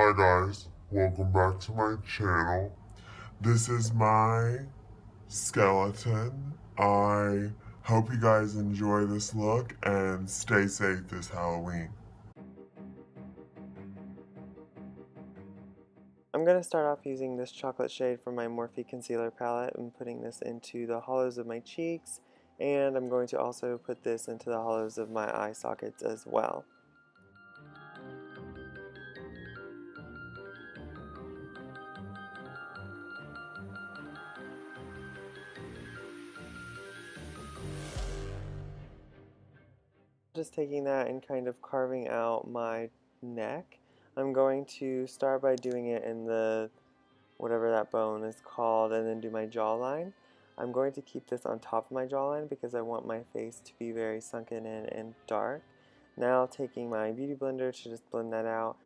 Hi guys, welcome back to my channel. This is my skeleton. I hope you guys enjoy this look and stay safe this Halloween. I'm going to start off using this chocolate shade from my Morphe concealer palette and putting this into the hollows of my cheeks, and I'm going to also put this into the hollows of my eye sockets as well. Just taking that and kind of carving out my neck. I'm going to start by doing it in the whatever that bone is called, and then do my jawline. I'm going to keep this on top of my jawline because I want my face to be very sunken in and dark. Now taking my beauty blender to just blend that out.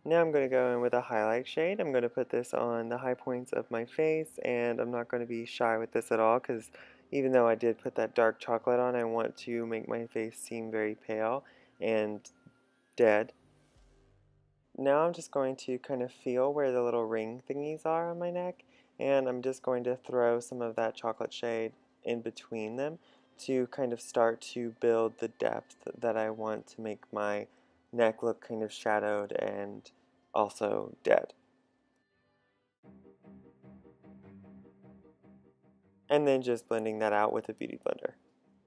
Now I'm going to go in with a highlight shade. I'm going to put this on the high points of my face, and I'm not going to be shy with this at all because even though I did put that dark chocolate on, I want to make my face seem very pale and dead. Now I'm just going to kind of feel where the little ring thingies are on my neck, and I'm just going to throw some of that chocolate shade in between them to kind of start to build the depth that I want to make my neck look kind of shadowed and also dead. And then just blending that out with a beauty blender.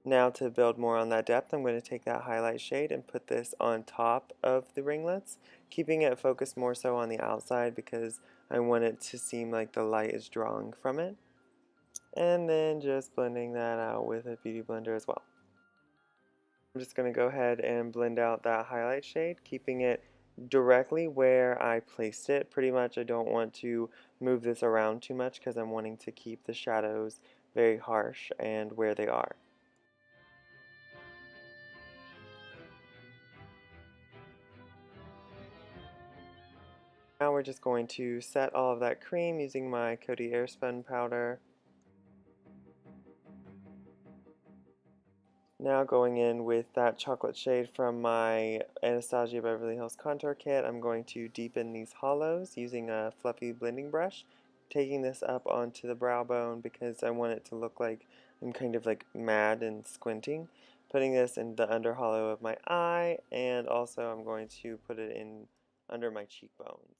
Now to build more on that depth, I'm going to take that highlight shade and put this on top of the ringlets, keeping it focused more so on the outside because I want it to seem like the light is drawing from it. And then just blending that out with a beauty blender as well. I'm just going to go ahead and blend out that highlight shade, keeping it directly where I placed it. Pretty much I don't want to move this around too much because I'm wanting to keep the shadows very harsh and where they are. Now we're just going to set all of that cream using my Coty Airspun powder. Now going in with that chocolate shade from my Anastasia Beverly Hills contour kit, I'm going to deepen these hollows using a fluffy blending brush, taking this up onto the brow bone because I want it to look like I'm kind of like mad and squinting. Putting this in the under hollow of my eye, and also I'm going to put it in under my cheekbones.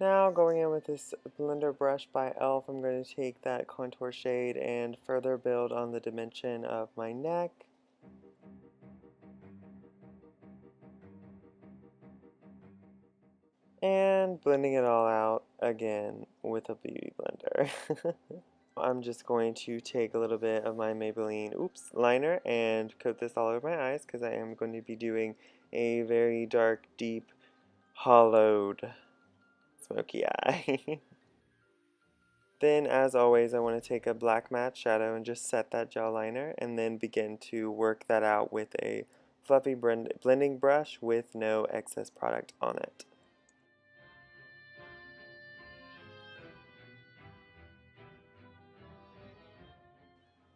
Now going in with this blender brush by e.l.f., I'm going to take that contour shade and further build on the dimension of my neck. And blending it all out again with a beauty blender. I'm just going to take a little bit of my Maybelline liner and coat this all over my eyes because I am going to be doing a very dark, deep, hollowed, smoky eye. Then, as always, I want to take a black matte shadow and just set that gel liner and then begin to work that out with a fluffy blending brush with no excess product on it.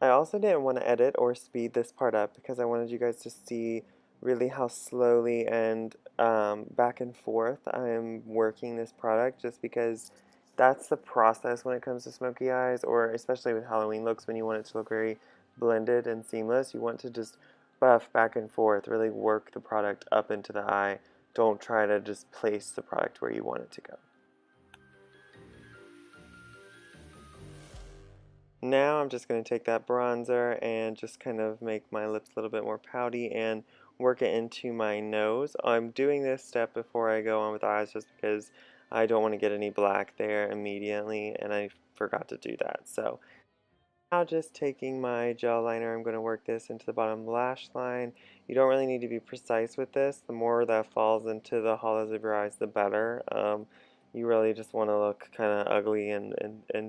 I also didn't want to edit or speed this part up because I wanted you guys to see really how slowly and back and forth I'm working this product, just because that's the process when it comes to smoky eyes, or especially with Halloween looks when you want it to look very blended and seamless. You want to just buff back and forth, really work the product up into the eye don't try to just place the product where you want it to go. Now I'm just going to take that bronzer and just kind of make my lips a little bit more pouty and work it into my nose. I'm doing this step before I go on with the eyes just because I don't want to get any black there immediately, and I forgot to do that. So now just taking my gel liner, I'm going to work this into the bottom lash line. You don't really need to be precise with this. The more that falls into the hollows of your eyes, the better. You really just want to look kind of ugly and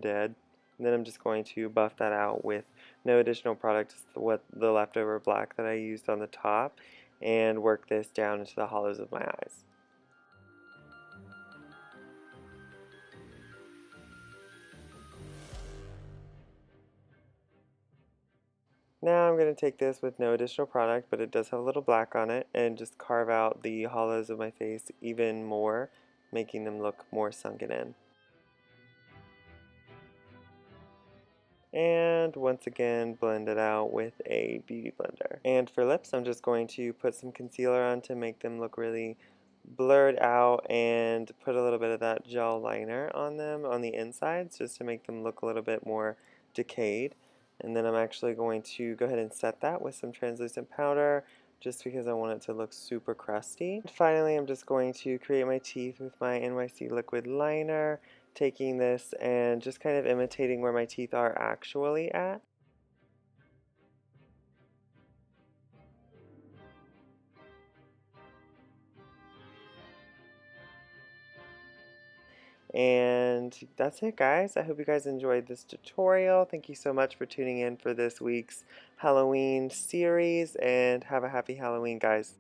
dead. And then I'm just going to buff that out with no additional product, just the leftover black that I used on the top, and work this down into the hollows of my eyes. Now I'm going to take this with no additional product, but it does have a little black on it, and just carve out the hollows of my face even more, making them look more sunken in. And once again, blend it out with a beauty blender. And for lips, I'm just going to put some concealer on to make them look really blurred out, and put a little bit of that gel liner on them on the insides just to make them look a little bit more decayed. And then I'm actually going to go ahead and set that with some translucent powder just because I want it to look super crusty. And finally, I'm just going to create my teeth with my NYC liquid liner, taking this and just kind of imitating where my teeth are actually at. And that's it, guys. I hope you guys enjoyed this tutorial. Thank you so much for tuning in for this week's Halloween series, and have a happy Halloween, guys.